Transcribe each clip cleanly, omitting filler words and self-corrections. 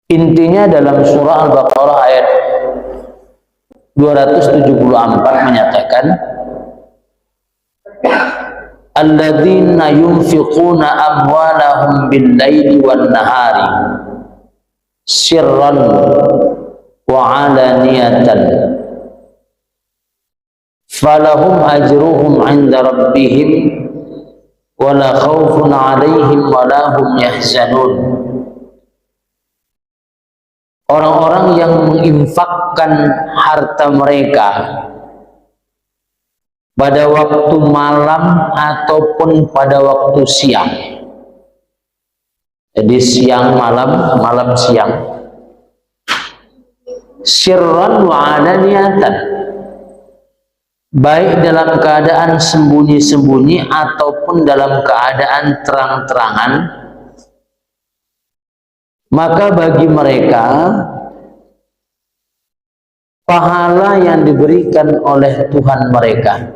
Intinya dalam surah Al-Baqarah ayat 274 menyatakan, alladzina yunfiquna amwalahum bil-laili wan-nahari sirran wa 'alaniyatan falahum ajruhum 'inda rabbihim wala khaufun 'alaihim wala hum yahzanun. Orang-orang yang menginfakkan harta mereka pada waktu malam ataupun pada waktu siang. Jadi siang malam, malam siang. Sirran wa 'alaniyatan, baik dalam keadaan sembunyi-sembunyi ataupun dalam keadaan terang-terangan, maka bagi mereka pahala yang diberikan oleh Tuhan mereka.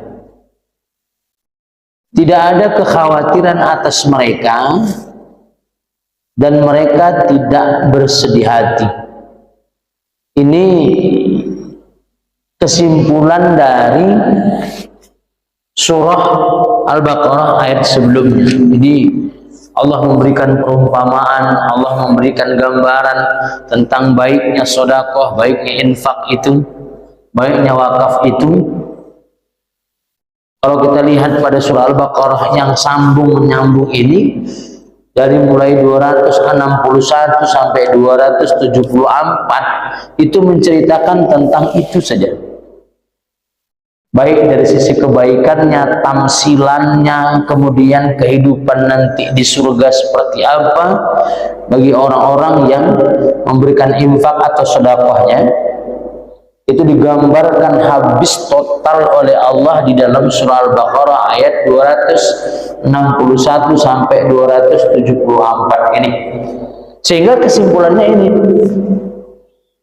Tidak ada kekhawatiran atas mereka dan mereka tidak bersedih hati. Ini kesimpulan dari surah Al-Baqarah ayat sebelumnya. Jadi Allah memberikan perumpamaan, Allah memberikan gambaran tentang baiknya sedekah, baiknya infak itu, baiknya wakaf itu. Kalau kita lihat pada surah Al-Baqarah yang sambung menyambung ini, dari mulai 261 sampai 274 itu menceritakan tentang itu saja. Baik dari sisi kebaikannya, tamsilannya, kemudian kehidupan nanti di surga seperti apa bagi orang-orang yang memberikan infak atau sedekahnya. Itu digambarkan habis total oleh Allah di dalam surah Al-Baqarah ayat 261 sampai 274 ini. Sehingga kesimpulannya ini.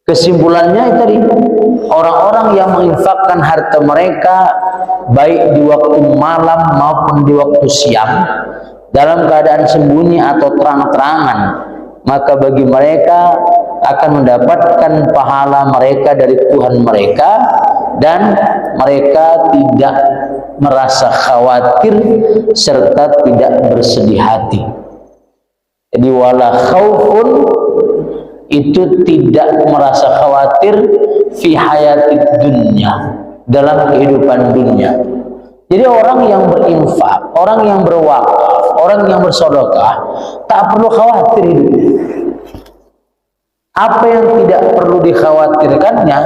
Kesimpulannya tadi, orang-orang yang menginfakkan harta mereka baik di waktu malam maupun di waktu siang dalam keadaan sembunyi atau terang-terangan, maka bagi mereka akan mendapatkan pahala mereka dari Tuhan mereka dan mereka tidak merasa khawatir serta tidak bersedih hati. Jadi wala khaufun, itu tidak merasa khawatir fi hayatid dunya, dalam kehidupan dunia. Jadi orang yang berinfak, orang yang berwakaf, orang yang bersedekah tak perlu khawatir hidupnya. Apa yang tidak perlu dikhawatirkannya,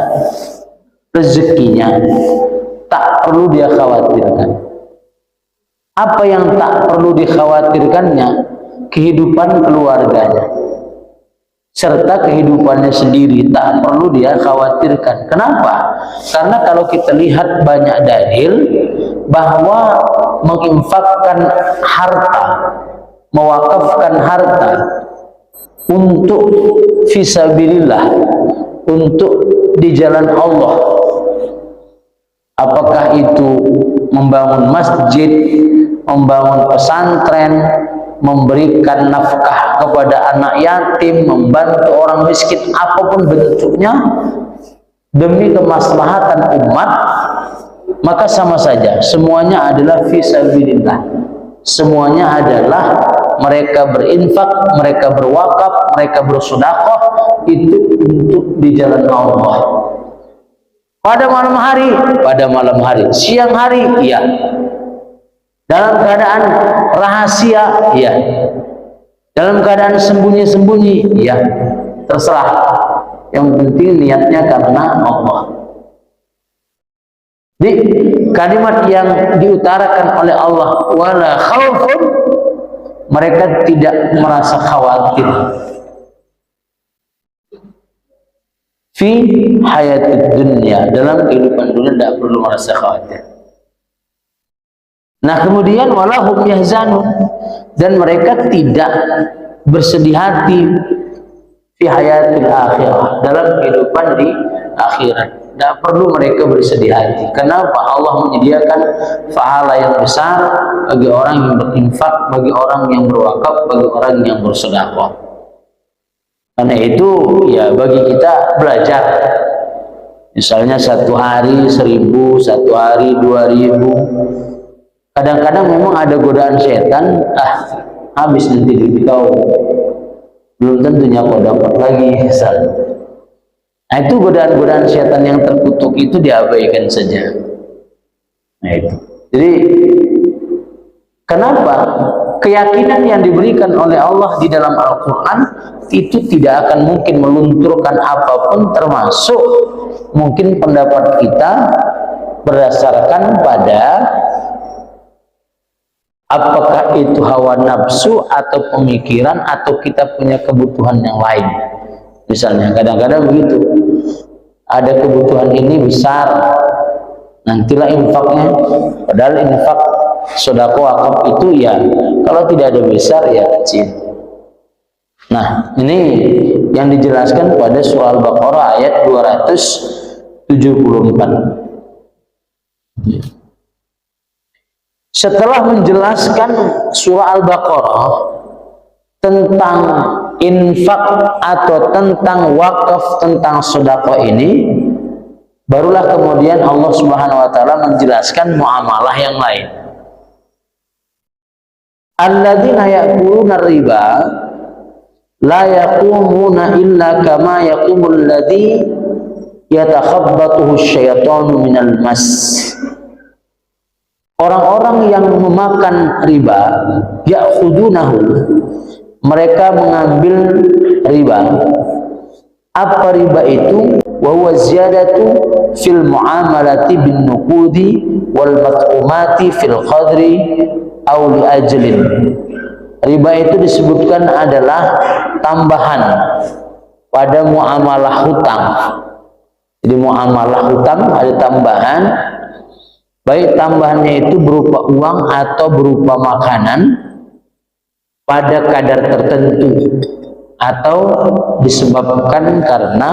rezekinya tak perlu dia khawatirkan. Apa yang tak perlu dikhawatirkannya, kehidupan keluarganya serta kehidupannya sendiri tak perlu dia khawatirkan. Kenapa? Karena kalau kita lihat banyak dalil bahwa menginfakkan harta, mewakafkan harta untuk fisabilillah, untuk di jalan Allah, apakah itu membangun masjid, membangun pesantren, memberikan nafkah kepada anak yatim, membantu orang miskin, apapun bentuknya demi kemaslahatan umat, maka sama saja, semuanya adalah fisabilillah. Semuanya adalah mereka berinfak, mereka berwakaf, mereka bersedekah itu untuk di jalan Allah. Pada malam hari, siang hari, iya. Dalam keadaan rahasia, ya. Dalam keadaan sembunyi-sembunyi, ya. Terserah. Yang penting niatnya karena Allah. Di kalimat yang diutarakan oleh Allah, wala khaufun, mereka tidak merasa khawatir. Fi hayatid dunya, dalam kehidupan dunia tidak perlu merasa khawatir. Nah kemudian walahum yahzanun, dan mereka tidak bersedih hati fi hayatil akhirah, dalam kehidupan di akhirat. Tidak perlu mereka bersedih hati. Kenapa? Allah menyediakan pahala yang besar bagi orang yang berinfak, bagi orang yang berwakaf, bagi orang yang bersedekah. Karena itu ya bagi kita belajar. Misalnya 1 hari 1.000, 1 hari 2.000. Kadang-kadang memang ada godaan setan, habis nanti duit kau, belum tentunya kau dapat lagi. Nah itu godaan-godaan setan yang terkutuk itu diabaikan saja. Nah itu. Jadi kenapa? Keyakinan yang diberikan oleh Allah di dalam Al-Quran itu tidak akan mungkin melunturkan apapun, termasuk mungkin pendapat kita berdasarkan pada apakah itu hawa nafsu atau pemikiran atau kita punya kebutuhan yang lain. Misalnya kadang-kadang begitu, ada kebutuhan ini besar, nantilah infaknya, padahal infak sedekah wakaf itu ya kalau tidak ada besar ya kecil. Nah ini yang dijelaskan pada surah Al-Baqarah ayat 274. Setelah menjelaskan surah Al-Baqarah tentang infak atau tentang wakaf, tentang sedekah ini, barulah kemudian Allah Subhanahu wa taala menjelaskan muamalah yang lain. Alladzina ya'kuluna riba la yaqumuna illa kama yaqumul ladzi yatakhabbathu asyaitanu minal mas. Orang-orang yang memakan riba, ya'khudunahu, mereka mengambil riba. Apa riba itu? Wa huwa ziyadatu fil muamalati bin nuqudi wal mat'umati fil qadri aw li ajlin. Riba itu disebutkan adalah tambahan pada muamalah hutang. Jadi muamalah hutang ada tambahan, baik tambahannya itu berupa uang atau berupa makanan pada kadar tertentu, atau disebabkan karena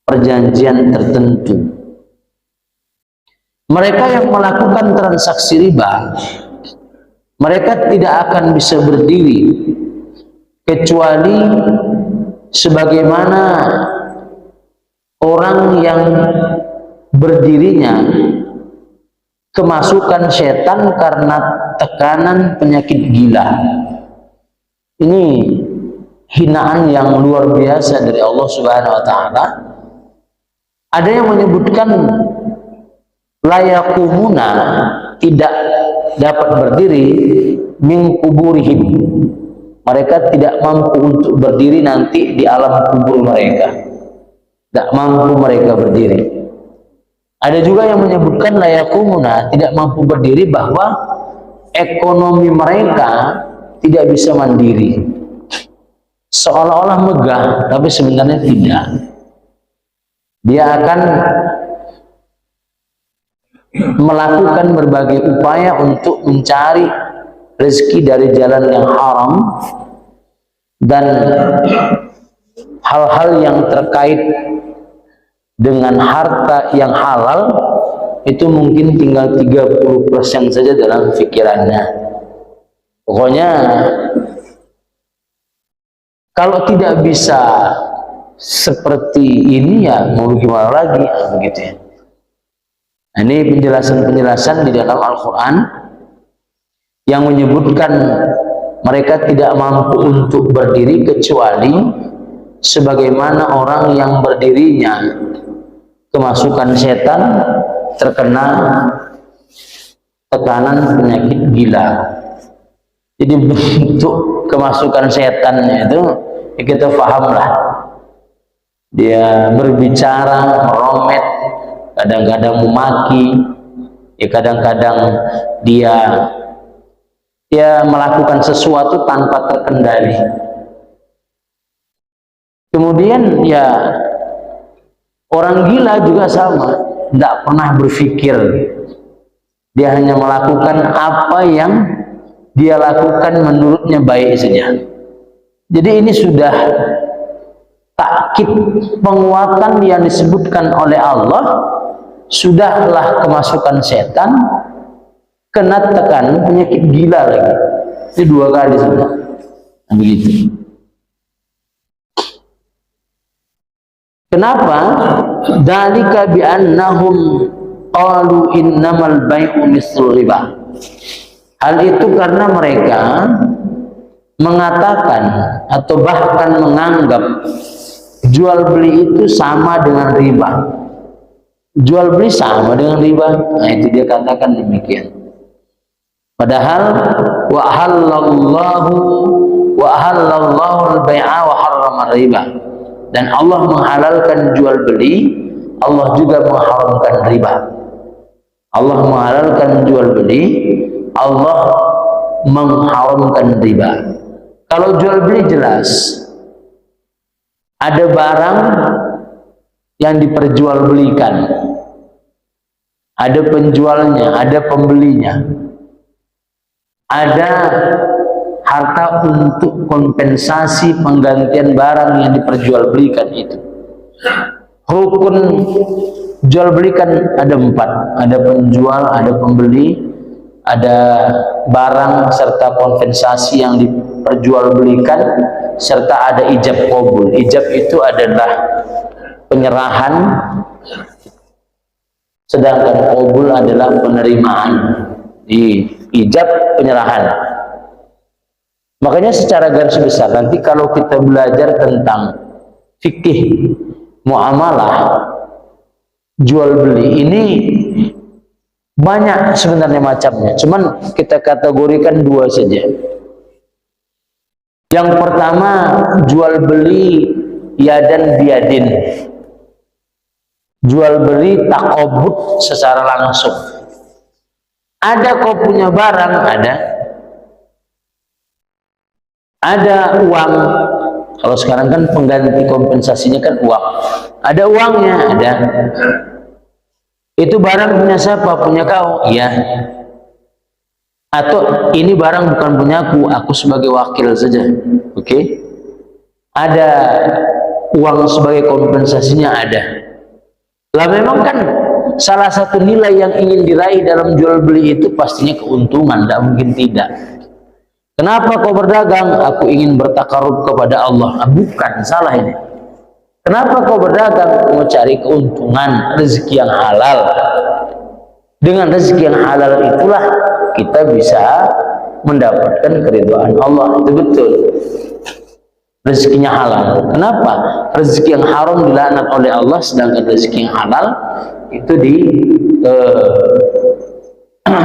perjanjian tertentu. Mereka yang melakukan transaksi riba, mereka tidak akan bisa berdiri kecuali sebagaimana orang yang berdirinya kemasukan setan karena tekanan penyakit gila. Ini hinaan yang luar biasa dari Allah Subhanahu wa taala. Ada yang menyebutkan layakumuna, tidak dapat berdiri, min kuburihim, mereka tidak mampu untuk berdiri nanti di alam kubur mereka, tidak mampu mereka berdiri. Ada juga yang menyebutkan layakumuna, tidak mampu berdiri, bahwa ekonomi mereka tidak bisa mandiri, seolah-olah megah tapi sebenarnya tidak. Dia akan melakukan berbagai upaya untuk mencari rezeki dari jalan yang haram, dan hal-hal yang terkait dengan harta yang halal itu mungkin tinggal 30% saja dalam pikirannya. Pokoknya kalau tidak bisa seperti ini ya mau gimana lagi, begitu ya. Ini penjelasan-penjelasan di dalam Al-Quran yang menyebutkan mereka tidak mampu untuk berdiri kecuali sebagaimana orang yang berdirinya kemasukan setan, terkena tekanan penyakit gila. Jadi bentuk kemasukan setannya itu ya kita pahamlah. Dia berbicara, meromet, kadang-kadang memaki, ya kadang-kadang dia melakukan sesuatu tanpa terkendali. Kemudian ya orang gila juga sama, tidak pernah berpikir, dia hanya melakukan apa yang dia lakukan menurutnya baik saja. Jadi ini sudah takkid, penguatan yang disebutkan oleh Allah. Sudahlah kemasukan setan, kena tekanan penyakit gila lagi. Ini 2 kali sudah. Nah, begitu. Kenapa? Dzalika bi annahum qalu innamal bai'u mislul riba. Hal itu karena mereka mengatakan atau bahkan menganggap jual beli itu sama dengan riba. Jual beli sama dengan riba. Nah, itu dia katakan demikian. Padahal wa halallahu al-bai'a wa harrama riba. Dan Allah menghalalkan jual beli, Allah juga mengharamkan riba. Allah menghalalkan jual beli, Allah mengharamkan riba. Kalau jual beli jelas, ada barang yang diperjualbelikan, ada penjualnya, ada pembelinya, ada harta untuk kompensasi penggantian barang yang diperjualbelikan itu. Rukun jual belikan ada 4, ada penjual, ada pembeli, ada barang serta kompensasi yang diperjualbelikan, serta ada ijab qabul. Ijab itu adalah penyerahan, sedangkan qabul adalah penerimaan. Di ijab penyerahan. Makanya secara garis besar nanti kalau kita belajar tentang fikih muamalah jual beli ini banyak sebenarnya macamnya, cuman kita kategorikan 2 saja. Yang pertama, jual beli yadan biadin, jual beli takobut secara langsung. Ada kau punya barang, ada uang. Kalau sekarang kan pengganti kompensasinya kan uang, ada uangnya, ada. Itu barang punya siapa? Punya kau? Iya. Atau ini barang bukan punyaku, aku sebagai wakil saja. Oke? Ada uang sebagai kompensasinya, ada. Lah memang kan salah satu nilai yang ingin diraih dalam jual beli itu pastinya keuntungan, tidak mungkin tidak. Kenapa kau berdagang? Aku ingin bertakarub kepada Allah. Nah, bukan, salah ini. Kenapa kau berdagang? Mau cari keuntungan, rezeki yang halal. Dengan rezeki yang halal itulah kita bisa mendapatkan keridhaan Allah. Itu betul. Rezekinya halal. Kenapa? Rezeki yang haram dilaknat oleh Allah, sedangkan rezeki yang halal itu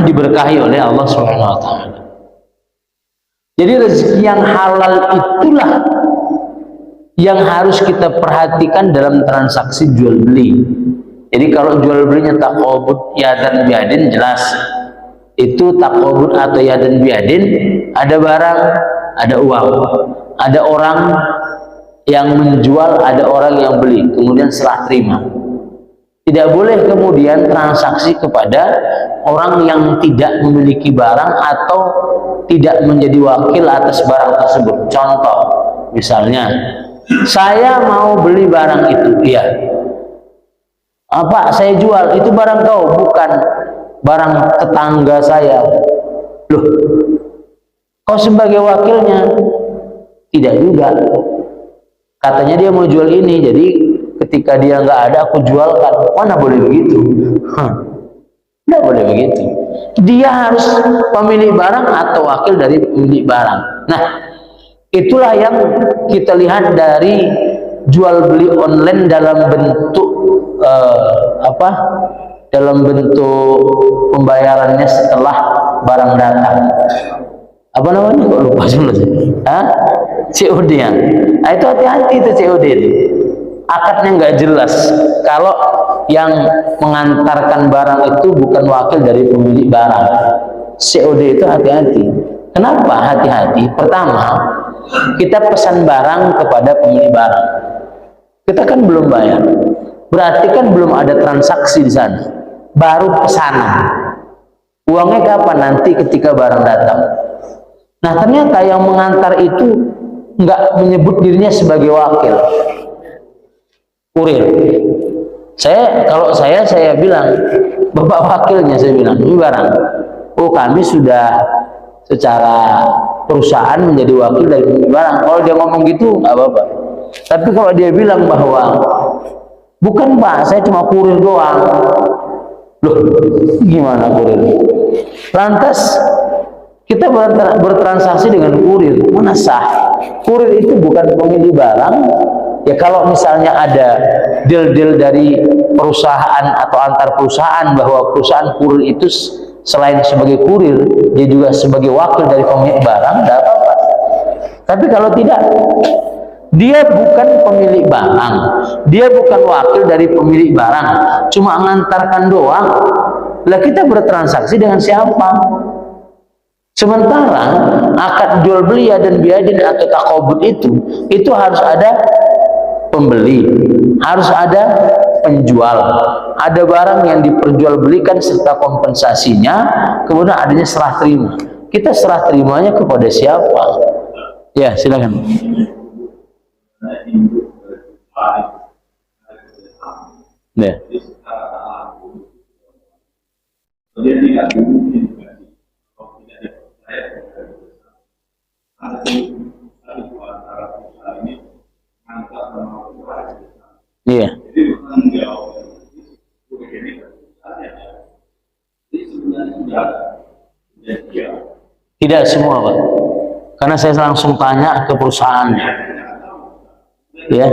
diberkahi oleh Allah Subhanahu wa taala. Jadi rezeki yang halal itulah yang harus kita perhatikan dalam transaksi jual beli. Jadi kalau jual belinya taqabud yadan biadin, jelas itu taqabud atau yadan biadin, ada barang, ada uang, ada orang yang menjual, ada orang yang beli, kemudian serah terima. Tidak boleh kemudian transaksi kepada orang yang tidak memiliki barang atau tidak menjadi wakil atas barang tersebut. Contoh, misalnya saya mau beli barang itu, iya. Apa saya jual? Itu barang kau, bukan barang tetangga saya. Loh, kau sebagai wakilnya? Tidak juga. Katanya dia mau jual ini, jadi ketika dia nggak ada aku jualkan. Mana boleh begitu? Tidak boleh begitu. Dia harus pemilik barang atau wakil dari pemilik barang. Nah, itulah yang kita lihat dari jual beli online dalam bentuk dalam bentuk pembayarannya setelah barang datang. Apa namanya? Kok lupa sebenarnya? COD ya. Nah, itu hati-hati itu COD itu. Akadnya nggak jelas. Kalau yang mengantarkan barang itu bukan wakil dari pemilik barang, COD itu hati-hati. Kenapa hati-hati? Pertama, kita pesan barang kepada pemilik barang. Kita kan belum bayar. Berarti kan belum ada transaksi di sana. Baru pesanan. Uangnya kapan? Nanti ketika barang datang. Nah, ternyata yang mengantar itu nggak menyebut dirinya sebagai wakil. Kurir. Kalau saya bilang, Bapak wakilnya, saya bilang, ini barang. Oh, kami sudah secara perusahaan menjadi wakil dari barang. Kalau dia ngomong gitu, nggak apa-apa. Tapi kalau dia bilang bahwa Bukan Pak, saya cuma kurir doang. Loh, gimana kurir? Lantas kita bertransaksi dengan kurir, mana sah? Kurir itu bukan pemilik barang. Ya kalau misalnya ada deal-deal dari perusahaan atau antar perusahaan bahwa perusahaan kurir itu selain sebagai kurir, dia juga sebagai wakil dari pemilik barang, tidak apa-apa. Tapi kalau tidak, dia bukan pemilik barang, dia bukan wakil dari pemilik barang, cuma mengantarkan doang. Lah kita bertransaksi dengan siapa? Sementara akad jual beli dan biadin atau takobut itu harus ada pembeli, harus ada penjual, ada barang yang diperjualbelikan serta kompensasinya, kemudian adanya serah terima. Kita serah terimanya kepada siapa? Ya, silakan. Ya. Iya. Tidak semua, Pak. Karena saya langsung tanya ke perusahaan. Ya.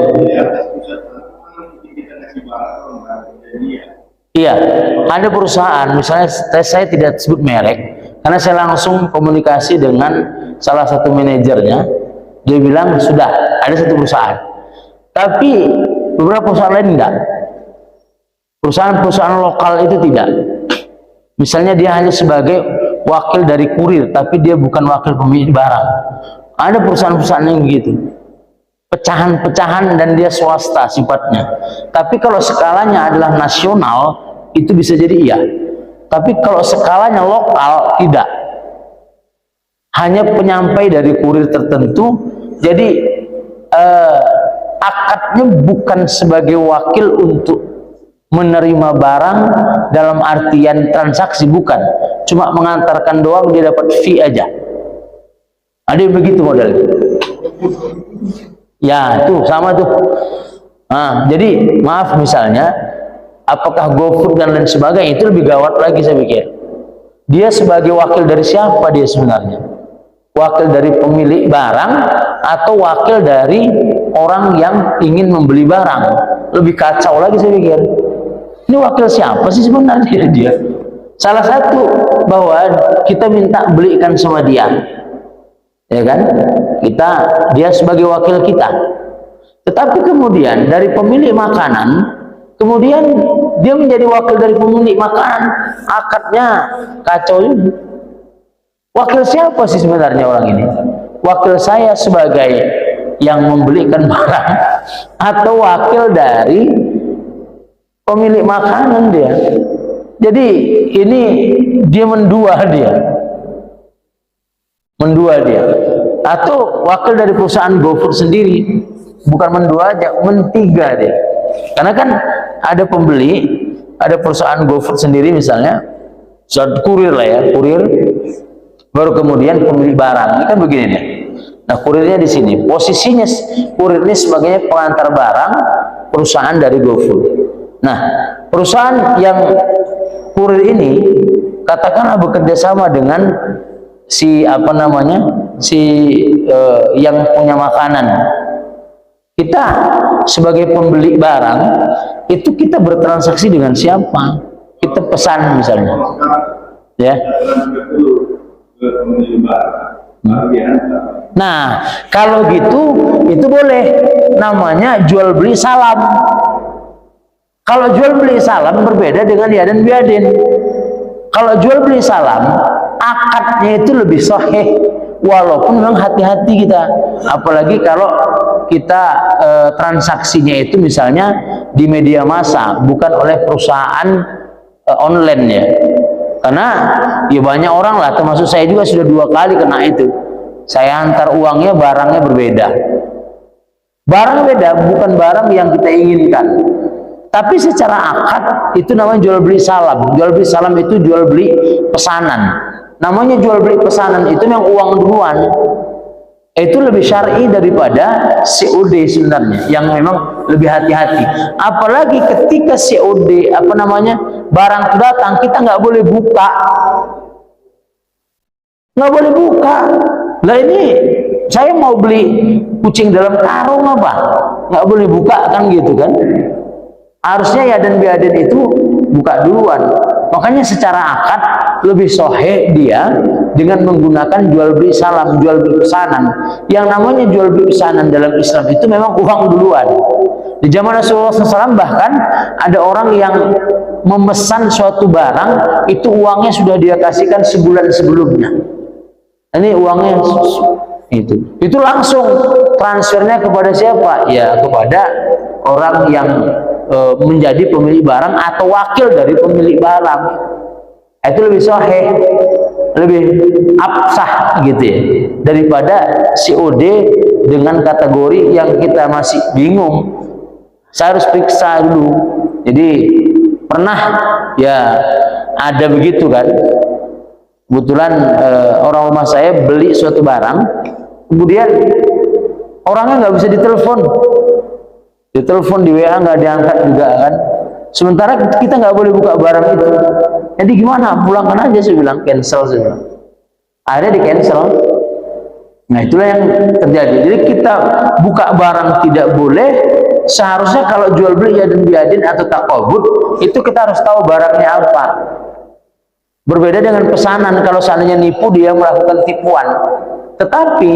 Iya, ada perusahaan, misalnya saya tidak sebut merek, karena saya langsung komunikasi dengan salah satu manajernya. Dia bilang sudah ada satu perusahaan, tapi beberapa perusahaan lain enggak. Perusahaan-perusahaan lokal itu tidak. Misalnya dia hanya sebagai wakil dari kurir, tapi dia bukan wakil pemilik barang. Ada perusahaan-perusahaan yang begitu, pecahan-pecahan, dan dia swasta sifatnya. Tapi kalau skalanya adalah nasional, itu bisa jadi iya. Tapi kalau skalanya lokal, tidak. Hanya penyampai dari kurir tertentu. Jadi akadnya bukan sebagai wakil untuk menerima barang dalam artian transaksi, bukan. Cuma mengantarkan doang, dia dapat fee aja. Ada yang begitu modelnya. Ya, tuh sama tuh. Nah, jadi maaf misalnya, apakah GoFood dan lain sebagainya, itu lebih gawat lagi saya pikir. Dia sebagai wakil dari siapa dia sebenarnya? Wakil dari pemilik barang atau wakil dari orang yang ingin membeli barang? Lebih kacau lagi saya pikir. Ini wakil siapa sih sebenarnya dia? Salah satu bahwa kita minta belikan sama dia, ya kan? Dia sebagai wakil kita. Tetapi kemudian dari pemilik makanan, kemudian dia menjadi wakil dari pemilik makanan, akadnya kacau juga. Wakil siapa sih sebenarnya orang ini? Wakil saya sebagai yang membelikan barang atau wakil dari pemilik makanan dia? Jadi ini dia mendua dia. Atau wakil dari perusahaan GoFood sendiri, bukan mendua aja, mentiga dia. Karena kan ada pembeli, ada perusahaan GoFood sendiri misalnya, kurir lah ya, kurir, baru kemudian pemilik barang. Ini kan begini nih. Nah, kurirnya di sini, posisinya kurir ini sebagai pengantar barang perusahaan dari GoFood. Nah, perusahaan yang kurir ini katakanlah bekerja sama dengan si yang punya makanan. Kita sebagai pembeli barang itu kita bertransaksi dengan siapa? Kita pesan misalnya, ya. Nah, kalau gitu itu boleh, namanya jual beli salam. Kalau jual beli salam berbeda dengan yadan biadin. Kalau jual beli salam, akadnya itu lebih sahih, walaupun memang hati-hati kita, apalagi kalau kita transaksinya itu misalnya di media massa, bukan oleh perusahaan online ya. Karena ya banyak orang lah, termasuk saya juga sudah 2 kali kena itu. Saya antar uangnya, barangnya berbeda. Barang beda, bukan barang yang kita inginkan. Tapi secara akad itu namanya jual beli salam. Jual beli salam itu jual beli pesanan. Namanya jual beli pesanan itu yang uang duluan. Itu lebih syar'i daripada COD sebenarnya, yang memang lebih hati-hati. Apalagi ketika COD, barang itu datang, kita nggak boleh buka, nggak boleh buka. Lah ini saya mau beli kucing dalam karung apa? Nggak boleh buka kan gitu kan? Harusnya yadan biadin itu buka duluan. Makanya secara akad lebih soheh dia dengan menggunakan jual beli salam, jual beli pesanan. Yang namanya jual beli pesanan dalam Islam itu memang uang duluan. Di zaman Rasulullah SAW bahkan ada orang yang memesan suatu barang, itu uangnya sudah dia kasihkan sebulan sebelumnya. Ini uangnya itu langsung transfernya kepada siapa? Ya kepada orang yang menjadi pemilik barang atau wakil dari pemilik barang. Itu lebih sahih, lebih absah gitu ya, daripada COD dengan kategori yang kita masih bingung. Saya harus periksa dulu. Jadi pernah ya ada begitu kan, kebetulan orang rumah saya beli suatu barang, kemudian orangnya nggak bisa ditelepon, di WA nggak diangkat juga kan, sementara kita nggak boleh buka barang itu. Jadi gimana, pulangkan aja, saya bilang, cancel, saya bilang. Akhirnya di cancel. Nah itulah yang terjadi. Jadi kita buka barang tidak boleh. Seharusnya kalau jual beli yadan biadin atau takobut, itu kita harus tahu barangnya apa. Berbeda dengan pesanan, kalau seandainya nipu, dia melakukan tipuan. Tetapi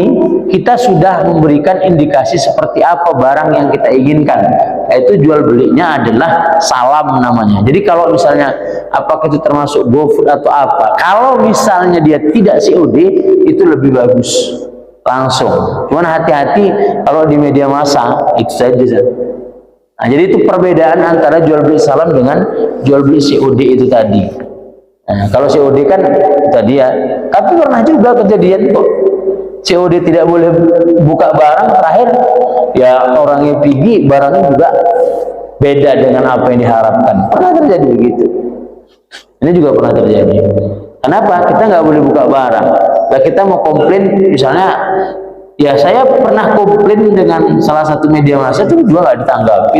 kita sudah memberikan indikasi seperti apa barang yang kita inginkan, yaitu jual belinya adalah salam namanya. Jadi kalau misalnya apakah itu termasuk GoFood atau apa, kalau misalnya dia tidak COD, itu lebih bagus langsung. Cuman hati-hati kalau di media massa, itu saja. Nah, jadi itu perbedaan antara jual beli salam dengan jual beli COD itu tadi. Nah, kalau COD kan tadi ya, tapi pernah juga kejadian kok COD tidak boleh buka barang, terakhir ya orangnya pergi, barangnya juga beda dengan apa yang diharapkan. Pernah terjadi begitu. Ini juga pernah terjadi. Kenapa? Kita nggak boleh buka barang. Nah, kita mau komplain, misalnya, ya saya pernah komplain dengan salah satu media massa, itu juga nggak ditanggapi.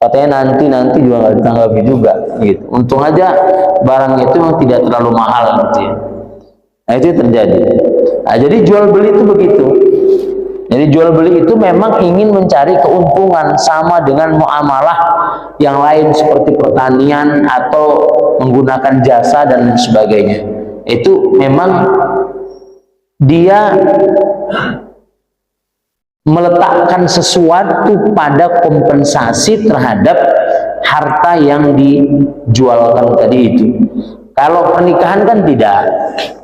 Katanya nanti juga nggak ditanggapi juga. Gitu. Untung aja barang itu memang tidak terlalu mahal gitu ya. Nah itu terjadi. Nah, jadi jual beli itu begitu. Jadi jual beli itu memang ingin mencari keuntungan, sama dengan muamalah yang lain seperti pertanian atau menggunakan jasa dan sebagainya. Itu memang dia meletakkan sesuatu pada kompensasi terhadap harta yang dijualkan tadi itu. Kalau pernikahan kan tidak.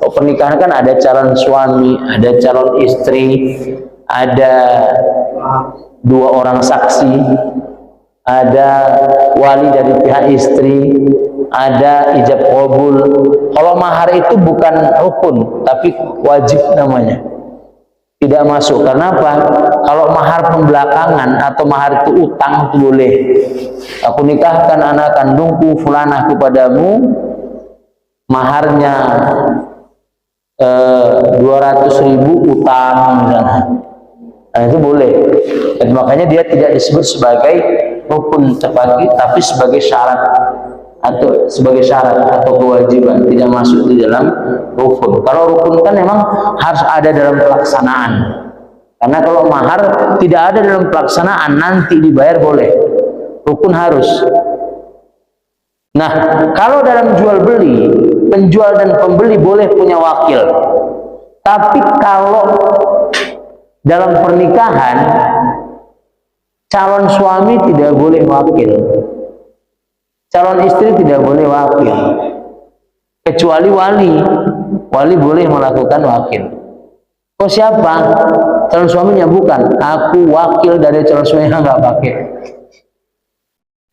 Kalau pernikahan kan ada calon suami, ada calon istri, ada dua orang saksi, ada wali dari pihak istri, ada ijab qabul. Kalau mahar itu bukan rukun, tapi wajib namanya. Tidak masuk. Karena apa? Kalau mahar pembelakangan atau mahar itu utang itu boleh. Aku nikahkan anak kandungku fulanah kepadamu, maharnya 200.000 utang misalnya. Nah itu boleh. Dan makanya dia tidak disebut sebagai rukun tepaki, tapi sebagai syarat atau kewajiban, tidak masuk di dalam rukun. Kalau rukun kan memang harus ada dalam pelaksanaan. Karena kalau mahar tidak ada dalam pelaksanaan, nanti dibayar boleh. Rukun harus. Nah, kalau dalam jual beli, penjual dan pembeli boleh punya wakil. Tapi kalau dalam pernikahan, calon suami tidak boleh wakil, calon istri tidak boleh wakil, kecuali wali boleh melakukan wakil. Oh siapa? Calon suaminya? Bukan, aku wakil dari calon suaminya, nggak pakai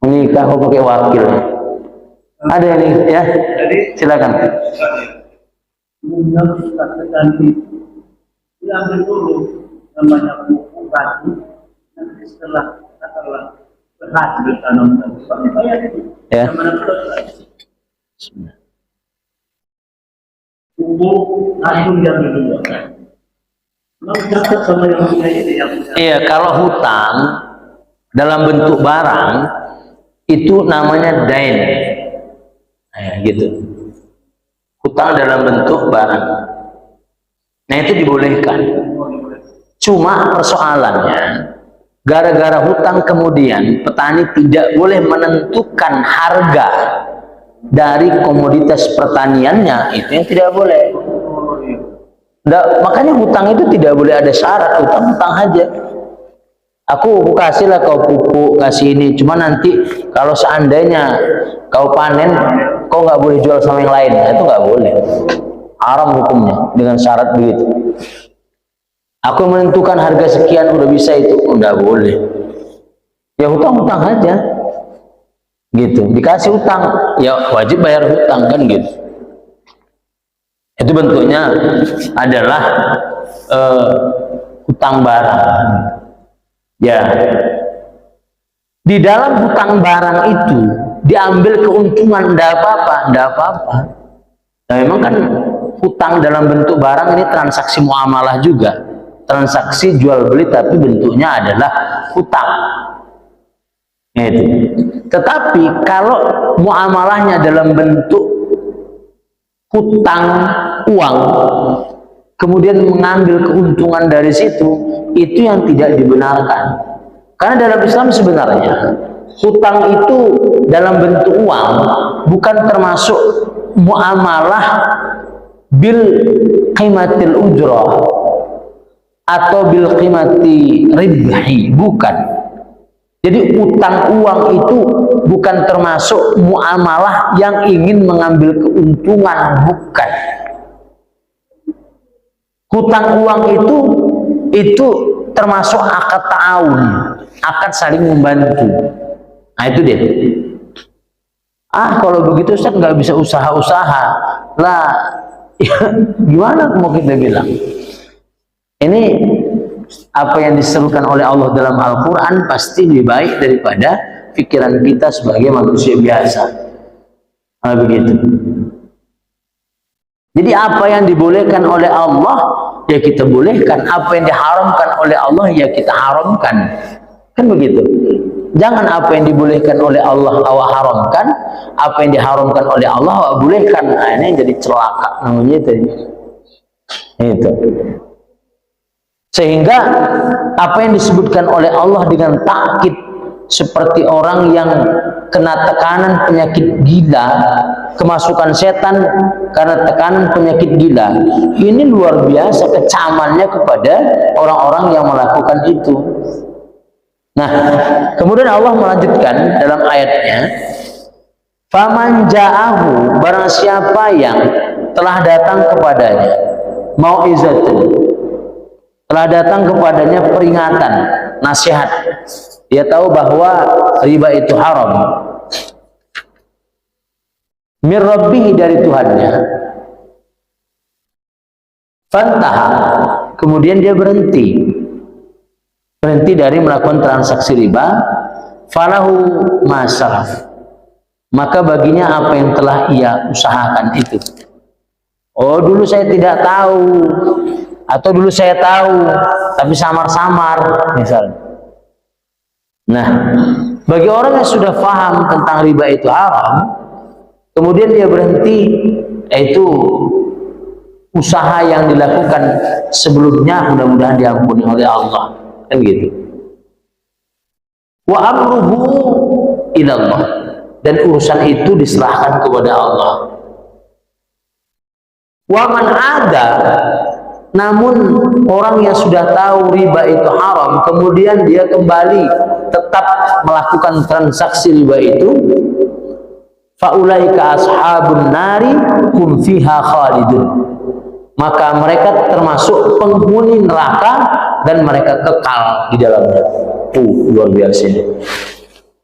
menikah aku pakai wakil. Ada ini ya, silakan. Diambil dulu namanya buku baju, nanti setelah katakanlah berhasil tanam kami bayar itu. Ya. Buku langsung diambil dulu. Catat sama yang punya ini yang punya. Iya, kalau hutang dalam bentuk barang itu namanya dain. Nah, gitu. Hutang dalam bentuk barang. Nah, itu dibolehkan. Cuma persoalannya, gara-gara hutang kemudian petani tidak boleh menentukan harga dari komoditas pertaniannya, itu yang tidak boleh. Makanya hutang itu tidak boleh ada syarat, hutang aja. Aku kasih lah kau pupuk, kasih ini, cuma nanti kalau seandainya kau panen, kau nggak boleh jual sama yang lain. Nah, itu nggak boleh, haram hukumnya dengan syarat begitu. Aku menentukan harga sekian, udah bisa itu, nggak boleh. Ya hutang aja, gitu. Dikasih hutang, ya wajib bayar hutang kan gitu. Itu bentuknya adalah hutang barang. Ya, di dalam hutang barang itu diambil keuntungan, ndak apa-apa. Nah, memang kan hutang dalam bentuk barang ini transaksi muamalah juga, transaksi jual beli, tapi bentuknya adalah hutang. Itu. Tetapi kalau muamalahnya dalam bentuk hutang uang, kemudian mengambil keuntungan dari situ, itu yang tidak dibenarkan. Karena dalam Islam sebenarnya hutang itu dalam bentuk uang bukan termasuk muamalah bil qimatil ujrah atau bil qimati ribhi, bukan. Jadi utang uang itu bukan termasuk muamalah yang ingin mengambil keuntungan, bukan. Hutang uang itu termasuk akad ta'awun, akad saling membantu. Nah, itu dia. Kalau begitu Ustaz nggak bisa usaha-usaha lah. Ya, gimana mau kita bilang? Ini apa yang diserukan oleh Allah dalam Al-Quran pasti lebih baik daripada pikiran kita sebagai manusia biasa. Nah, begitu. Jadi apa yang dibolehkan oleh Allah ya kita bolehkan, apa yang diharamkan oleh Allah ya kita haramkan, kan begitu. Jangan apa yang dibolehkan oleh Allah awak haramkan, apa yang diharamkan oleh Allah awak bolehkan. Nah, ini jadi celaka namanya itu. Sehingga apa yang disebutkan oleh Allah dengan takkid, seperti orang yang kena tekanan penyakit gila, kemasukan setan karena tekanan penyakit gila, ini luar biasa kecamannya kepada orang-orang yang melakukan itu. Nah, kemudian Allah melanjutkan dalam ayatnya, faman ja'ahu, barang siapa yang telah datang kepadanya mau'izatun, telah datang kepadanya peringatan, nasihat, dia tahu bahwa riba itu haram, mir rabbih, dari Tuhannya, fantaha, kemudian dia berhenti dari melakukan transaksi riba, falahu masaraf, maka baginya apa yang telah ia usahakan itu. Oh, dulu saya tidak tahu, atau dulu saya tahu tapi samar-samar misalnya. Nah, bagi orang yang sudah paham tentang riba itu haram, kemudian dia berhenti, yaitu usaha yang dilakukan sebelumnya mudah-mudahan diampuni oleh Allah, kan gitu. Wa amruhu ilallah, dan urusan itu diserahkan kepada Allah. Wa man ada, namun orang yang sudah tahu riba itu haram, kemudian dia kembali tetap melakukan transaksi riba itu, faulaika ashabun nari hum fiha khalidun, maka mereka termasuk penghuni neraka dan mereka kekal di dalamnya. Luar biasa ini.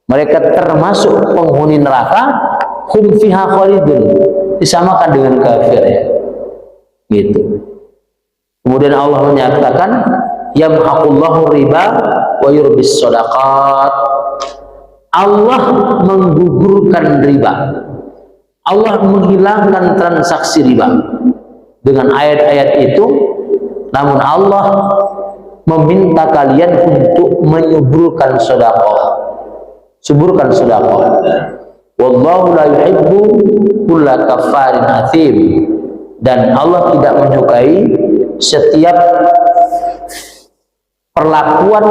Mereka termasuk penghuni neraka, hum fiha khalidun, disamakan dengan kafir, ya. Gitu. Kemudian Allah menyatakan, yamhaqullahu riba wa yurbis shadaqat. Allah menggugurkan riba, Allah menghilangkan transaksi riba. Dengan ayat-ayat itu Namun Allah meminta kalian untuk menyuburkan sedekah. Suburkan sedekah. Wallahu la yuhibbu kulla kaffarin athim. Dan Allah tidak menyukai setiap perlakuan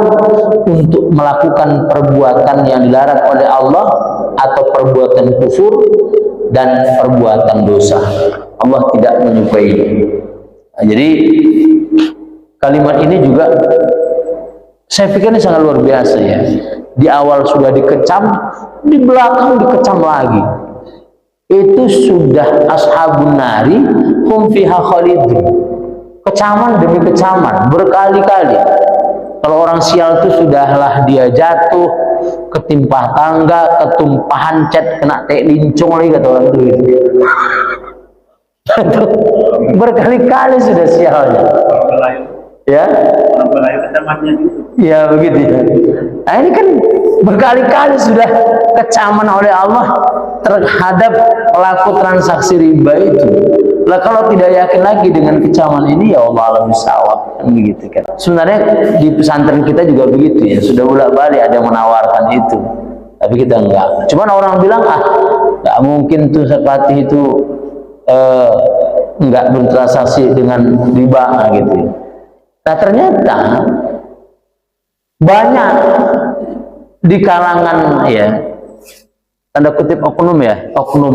untuk melakukan perbuatan yang dilarang oleh Allah atau perbuatan kufur dan perbuatan dosa. Allah tidak menyukai. Nah, jadi kalimat ini juga saya pikir ini sangat luar biasa ya. Di awal sudah dikecam, di belakang dikecam lagi. Itu sudah ashabun nari hum fiha khalidun. Kecaman demi kecaman berkali-kali. Kalau orang sial itu sudahlah dia jatuh, ketimpa tangga, ketumpahan cat, kena teh lincung lagi kata orang itu. Berkali-kali sudah sialnya. Ya, ya begitu. Nah ini kan berkali-kali sudah kecaman oleh Allah terhadap pelaku transaksi riba itu. Lah kalau tidak yakin lagi dengan kecaman ini, ya Allah alam bisawab, kan begitu kan. Sebenarnya di pesantren kita juga begitu ya, sudah bolak-balik ada yang menawarkan itu, tapi kita enggak. Cuman orang bilang nggak mungkin tuh seperti itu enggak bertransaksi dengan riba gitu. Nah ternyata banyak di kalangan ya tanda kutip oknum ya, oknum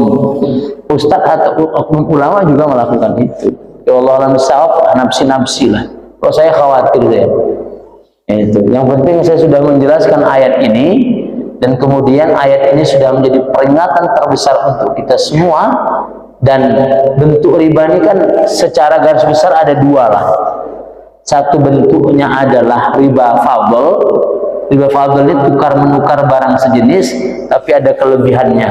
ustadz atau oknum ulama juga melakukan itu. Ya Allah alam sawab, nafsi-nafsi lah. Kalau saya khawatir ya. Itu. Yang penting saya sudah menjelaskan ayat ini dan kemudian ayat ini sudah menjadi peringatan terbesar untuk kita semua. Dan bentuk riba ini kan secara garis besar ada dua lah. Satu bentuknya adalah riba fadl. Riba fadl ini tukar menukar barang sejenis tapi ada kelebihannya.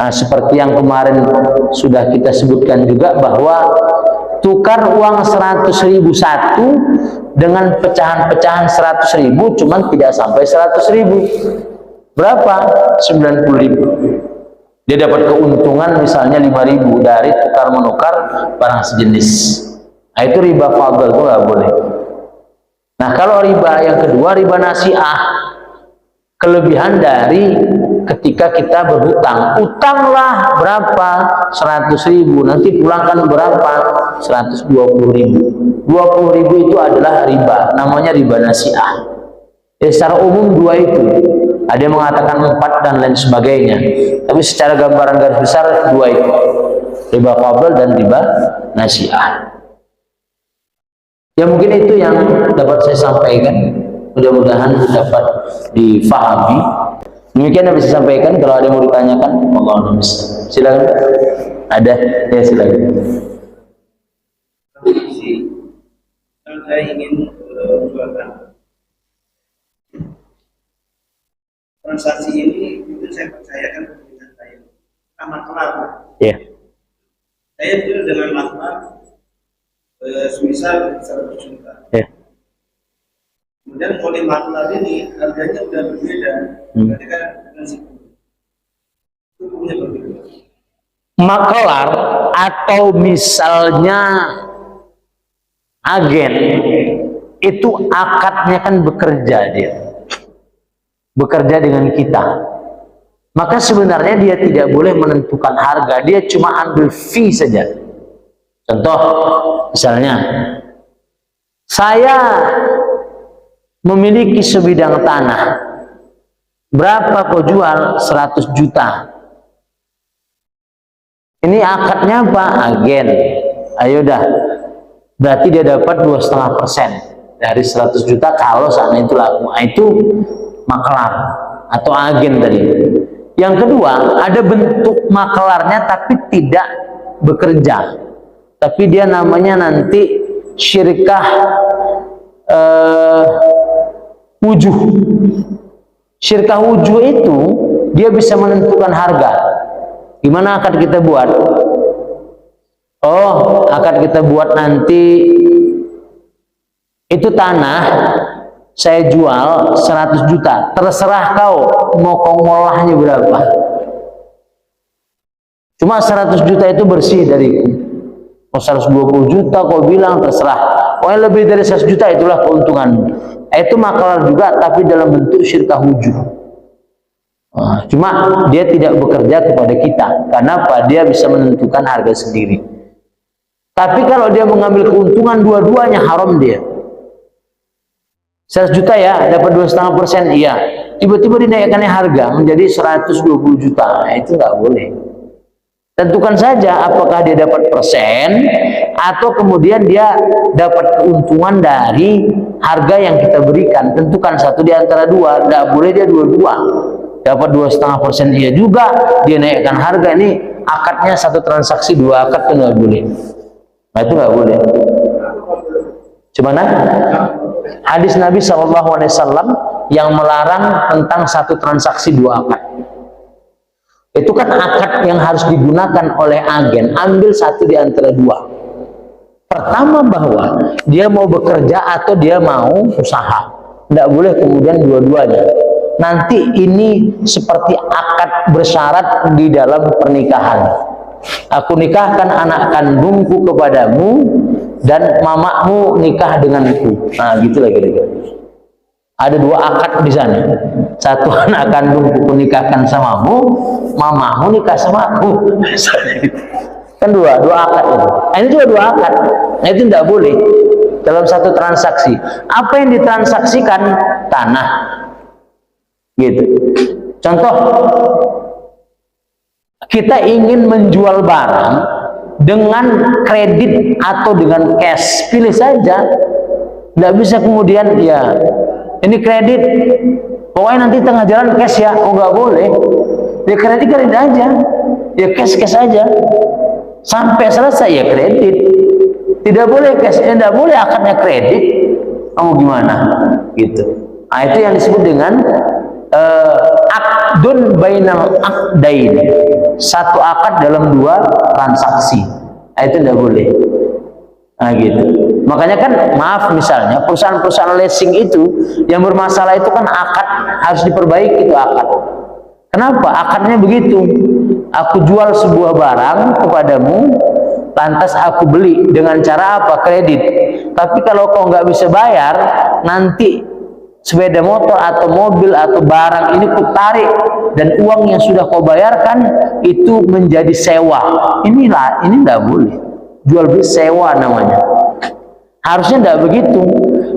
Nah, seperti yang kemarin sudah kita sebutkan juga bahwa tukar uang 100.000 satu dengan pecahan-pecahan 100.000 cuman tidak sampai 100.000. Berapa? 90.000. Dia dapat keuntungan misalnya 5.000 dari tukar menukar barang sejenis. Nah, itu riba fadl, itu nggak boleh. Nah, kalau riba yang kedua, riba nasi'ah, kelebihan dari ketika kita berhutang. Utanglah berapa? 100.000, nanti pulangkan berapa? 120.000. 20.000 itu adalah riba, namanya riba nasi'ah. Secara umum dua itu. Ada yang mengatakan 4 dan lain sebagainya. Tapi secara gambaran garis besar dua itu. Riba fadl dan riba nasi'ah. Ya mungkin itu yang dapat saya sampaikan. Mudah-mudahan dapat difahami. Demikian yang bisa sampaikan. Kalau ada yang mau ditanyakan, Allah silakan. Ada? Ya silakan. Kalau saya ingin menjualkan transaksi ini, itu saya percayakan kepada saya amat kelar. Ya. Saya jual dengan makna semisal 100 juta. Ya. Kemudian oleh makna ini harganya sudah berbeda ketika dengan siku. Hukumnya berbeda. Makelar atau misalnya agen itu akadnya kan bekerja dia. Bekerja dengan kita, maka sebenarnya dia tidak boleh menentukan harga, dia cuma ambil fee saja. Contoh, misalnya saya memiliki sebidang tanah, berapa kau jual? 100 juta. Ini akadnya apa? Agen. Ayo dah, berarti dia dapat 2,5% dari 100 juta kalau sana itu laku. Nah, itu makelar atau agen tadi. Yang kedua, ada bentuk makelarnya tapi tidak bekerja, tapi dia namanya nanti syirkah wujuh. Syirkah wujuh itu dia bisa menentukan harga. Gimana akad kita buat? Oh, akad kita buat nanti itu tanah saya jual 100 juta, terserah kau mau kau ngolahnya berapa. Cuma 100 juta itu bersih dariku. Mau 120 juta kau bilang terserah. pokoknya lebih dari 100 juta itulah keuntungan. Itu maklar juga, tapi dalam bentuk syirkah wujud. Cuma dia tidak bekerja kepada kita. Kenapa? Dia bisa menentukan harga sendiri. Tapi kalau dia mengambil keuntungan dua-duanya, haram dia. 100 juta ya, dapat 2,5%, iya. Tiba-tiba dinaikkannya harga menjadi 120 juta. Nah, itu nggak boleh. Tentukan saja apakah dia dapat persen atau kemudian dia dapat keuntungan dari harga yang kita berikan. Tentukan satu di antara dua, nggak boleh dia dua-dua. Dapat 2,5% dia juga, dia naikkan harga. Ini akadnya satu transaksi, dua akad, itu nggak boleh. Nah, itu nggak boleh. Cuman hadis Nabi SAW yang melarang tentang satu transaksi dua akad. Itu kan akad yang harus digunakan oleh agen. Ambil satu di antara dua. Pertama, bahwa dia mau bekerja atau dia mau usaha. Tidak boleh kemudian dua-duanya. Nanti ini seperti akad bersyarat di dalam pernikahan. Aku nikahkan anak kandungku kepadamu dan mamamu nikah denganku. Nah, gitulah kira-kira. Ada dua akad di sana. Satu, anak kandungku nikahkan samamu, mamamu nikah sama aku. Kan dua akad itu. Nah, ini juga dua akad. Nah, itu tidak boleh dalam satu transaksi. Apa yang ditransaksikan? Tanah. Gitu. Contoh, kita ingin menjual barang dengan kredit atau dengan cash, pilih saja. Tidak bisa kemudian ya ini kredit, pokoknya nanti tengah jalan cash ya. Oh, nggak boleh. Ya kredit aja, ya cash aja sampai selesai ya kredit. Tidak boleh cash, tidak boleh akadnya kredit. Kamu gimana? Gitu. Nah, itu yang disebut dengan akdun bainal akdain, satu akad dalam dua transaksi. Nah, itu tidak boleh. Nah, gitu. Makanya kan, maaf, misalnya perusahaan-perusahaan leasing itu yang bermasalah itu kan akad harus diperbaiki. Itu akad. Kenapa? Akadnya begitu. Aku jual sebuah barang kepadamu, lantas aku beli dengan cara apa? Kredit. Tapi kalau kau nggak bisa bayar, nanti sepeda motor atau mobil atau barang ini kutarik dan uang yang sudah kau bayarkan itu menjadi sewa. Ini tidak boleh. Jual beli sewa namanya. Harusnya tidak begitu.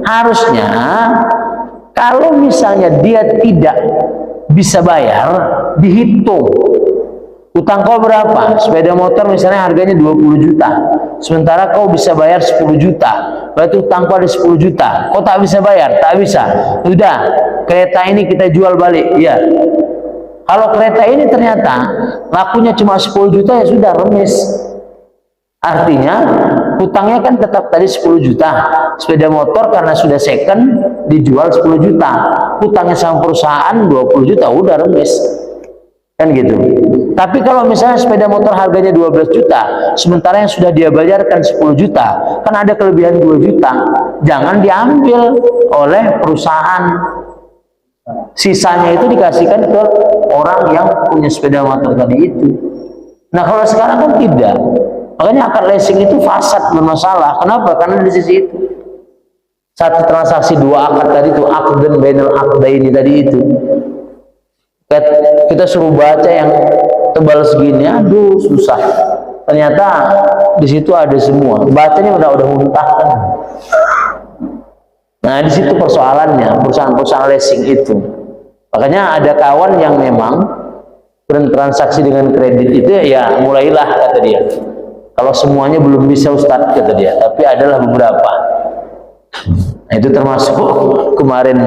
Harusnya kalau misalnya dia tidak bisa bayar, dihitung. Utang kau berapa? Sepeda motor misalnya harganya 20 juta. Sementara kau bisa bayar 10 juta. Berarti utang kau ada 10 juta. Kau tak bisa bayar? Tak bisa. Udah, kereta ini kita jual balik. Ya. Kalau kereta ini ternyata lakunya cuma 10 juta, ya sudah, remis. Artinya hutangnya kan tetap tadi 10 juta. Sepeda motor karena sudah second dijual 10 juta. Hutangnya sama perusahaan 20 juta, udah remis. Kan gitu. Tapi kalau misalnya sepeda motor harganya 12 juta, sementara yang sudah dia bayarkan 10 juta, kan ada kelebihan 2 juta. Jangan diambil oleh perusahaan. Sisanya itu dikasihkan ke orang yang punya sepeda motor tadi itu. Nah, kalau sekarang kan tidak. Makanya akad leasing itu fasad, bermasalah. Kenapa? Karena di sisi itu. Satu transaksi dua akad tadi itu, akdun bainal akdaini tadi itu. Kita suruh baca yang tebal segini, aduh susah. Ternyata di situ ada semua. Bacanya udah muntah kan. Nah, di situ persoalannya, perusahaan-perusahaan leasing itu. Makanya ada kawan yang memang bertransaksi dengan kredit itu, ya mulailah, kata dia. Kalau semuanya belum bisa Ustadz, kata dia, tapi adalah beberapa. Nah, itu termasuk kemarin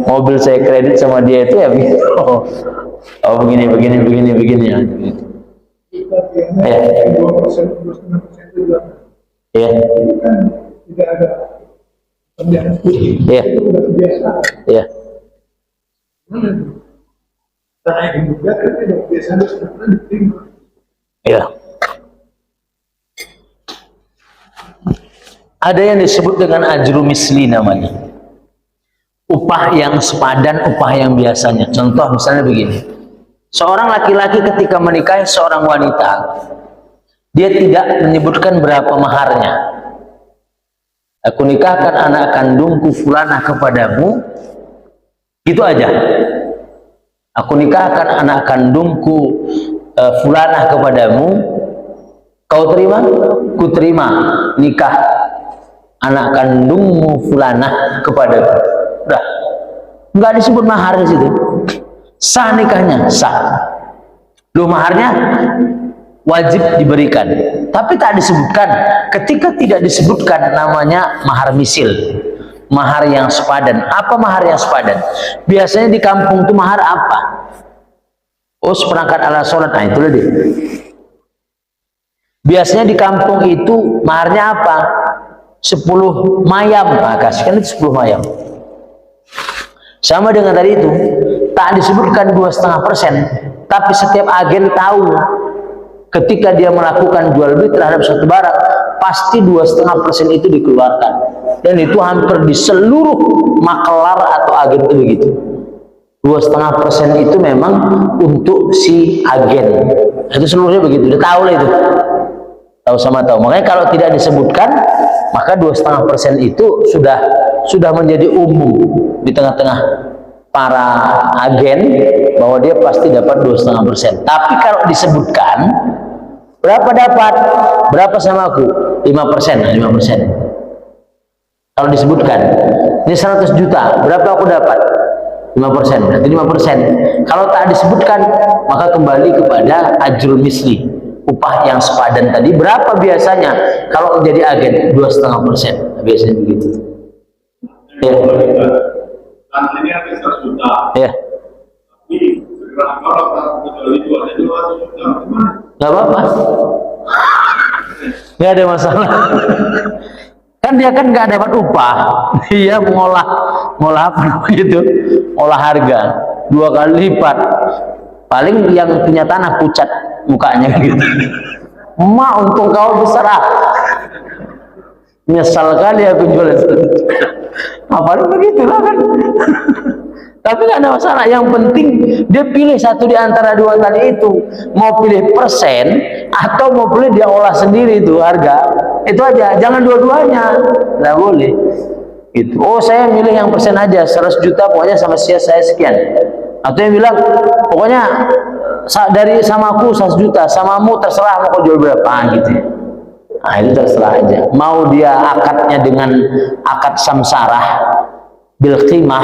mobil saya kredit sama dia itu ya begitu. Oh, begini ya. Ya. Ya. Tidak ada pembiayaan. Ya. Ya. Naik juga tapi biasanya sudah diterima. Ya. Ada yang disebut dengan ajru misli namanya. Upah yang sepadan, upah yang biasanya. Contoh misalnya begini. Seorang laki-laki ketika menikahi seorang wanita, dia tidak menyebutkan berapa maharnya. Aku nikahkan anak kandungku fulanah kepadamu, gitu aja. Aku nikahkan anak kandungku fulanah kepadamu, kau terima? Ku terima nikah anak kandungmu fulanah kepadaku. Udah, nggak disebut mahar di situ. Sah nikahnya, sah. Loh, maharnya wajib diberikan, tapi tak disebutkan. Ketika tidak disebutkan, namanya mahar misil, mahar yang sepadan. Apa mahar yang sepadan? Biasanya di kampung itu mahar apa? Oh, seperangkat alat sholat. Nah, itulah dia. Biasanya di kampung itu maharnya apa? 10 mayam. Nah, kasihkan itu 10 mayam. Sama dengan tadi itu, tak disebutkan 2,5%, tapi setiap agen tahu ketika dia melakukan jual beli terhadap satu barang, pasti 2,5% itu dikeluarkan. Dan itu hampir di seluruh makelar atau agen itu begitu. 2,5% itu memang untuk si agen. Itu seluruhnya begitu. Dia tahu lah itu. Tahu sama tahu. Makanya kalau tidak disebutkan, maka 2,5% itu sudah menjadi umum di tengah-tengah para agen bahwa dia pasti dapat 2,5%. Tapi kalau disebutkan, berapa dapat? Berapa sama aku? 5%. 5%. Kalau disebutkan, ini 100 juta, berapa aku dapat? 5%. Berarti 5%. Kalau tak disebutkan, maka kembali kepada ajrul misli, upah yang sepadan tadi. Berapa biasanya? Kalau menjadi agen 2,5%. Biasanya begitu. Ya. Ini ada 100 juta. Ya. Tapi kalau itu ada 200 juta, gimana? Nggak apa-apa. Nggak ada masalah. Kan dia kan nggak dapat upah. Dia ngolah apa namanya itu? Olah harga 2 kali lipat. Paling yang punya tanah pucat mukanya gitu. Emak, untung kau besar ah. Nyesal kali aku jual itu. Apalagi begitulah kan. Tapi nggak ada masalah. Yang penting dia pilih satu di antara dua tadi itu. Mau pilih persen atau mau pilih dia olah sendiri itu harga. Itu aja. Jangan dua-duanya. Nggak boleh. Gitu. Oh, saya milih yang persen aja. 100 juta pokoknya sama saya sekian. Atau yang bilang pokoknya dari sama aku 100 juta, samamu terserah mau kau jual berapa gitu ya. Nah, itu terserah aja. Mau dia akadnya dengan akad samsarah bil qimah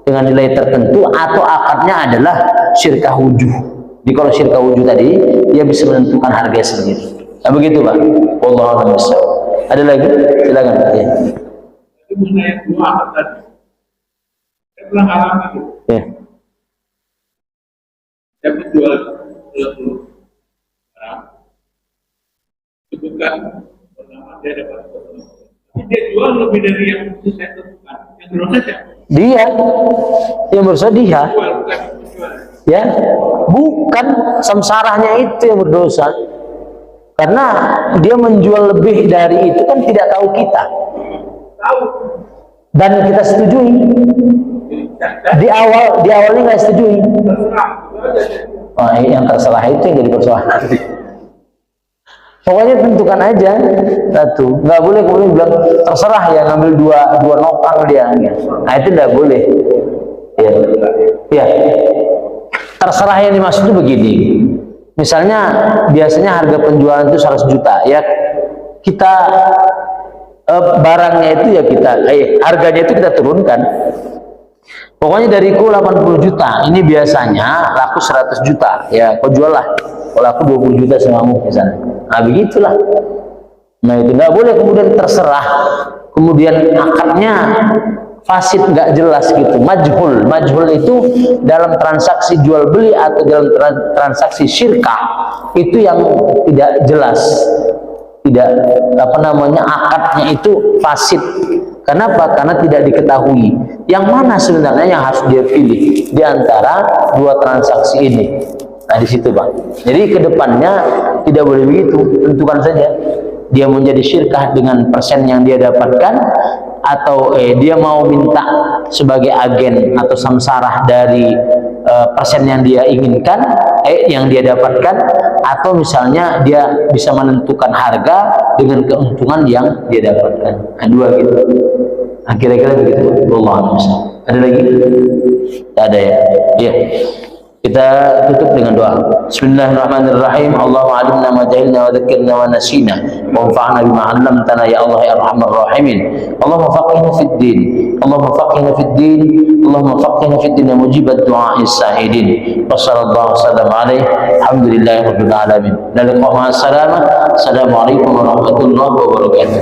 dengan nilai tertentu, atau akadnya adalah syirkah wujuh. Jadi kalau syirkah wujuh tadi dia bisa menentukan harga sendiri. Nah, begitu Pak. Wallahu a'lam bishawab. Ada lagi? Silakan Pak. Ya. Itu mengenai dua akad tadi. Saya pernah alami itu. Ya. Saya menjual barang, sebutkan bernama dia dapat potongan. Tapi dia jual lebih dari yang saya tentukan. Yang berdosa siapa? Dia yang berdosa dia. Jual, bukan penjual. Ya, bukan samsarahnya itu yang berdosa. Karena dia menjual lebih dari itu kan tidak tahu kita. Tahu. Dan kita setujui. Di awalnya nggak setujui. Terserah. Oh, yang terserah itu yang jadi persoalan nanti. Pokoknya tentukan aja satu. Nggak boleh kemudian bilang terserah ya, ngambil dua nopang dia. Nah, itu nggak boleh. Ya. Ya. Terserah yang dimaksud itu begini. Misalnya biasanya harga penjualan itu 100 juta ya. Kita barangnya itu ya harganya itu kita turunkan. Pokoknya dariku 80 juta, ini biasanya laku 100 juta. Ya, kau jual lah. Kalau aku 20 juta samamu misalnya. Nah, begitulah. Nah, itu nggak boleh kemudian terserah. Kemudian akadnya fasid, nggak jelas gitu. Majhul itu dalam transaksi jual beli atau dalam transaksi syirkah itu yang tidak jelas. Tidak akadnya itu fasid. Kenapa? Karena tidak diketahui yang mana sebenarnya yang harus dia pilih di antara dua transaksi ini. Nah, di situ Bang. Jadi kedepannya tidak boleh begitu. Tentukan saja dia menjadi syirkah dengan persen yang dia dapatkan, atau dia mau minta sebagai agen atau samsarah dari persen yang dia inginkan, yang dia dapatkan, atau misalnya dia bisa menentukan harga dengan keuntungan yang dia dapatkan. Nah, dua gitu. Nah, kira-kira begitu. Allah ada lagi? Tak ada ya? Iya. Kita tutup dengan doa. Bismillahirrahmanirrahim. Allahumma alimna ma jahilna wa dzakirna wa nasina wa anfa'na bima 'allamtana ya Allah ya arhamar rahimin. Allahumma faqihna fid din. Allahumma faqihna fid din. Allahumma faqihna fid din ya mujibad du'a'is sa'idin. Wa sallallahu wasallam alaihi. Alhamdulillahi rabbil alamin. Lalu ma'as salamah. Assalamualaikum warahmatullahi wabarakatuh.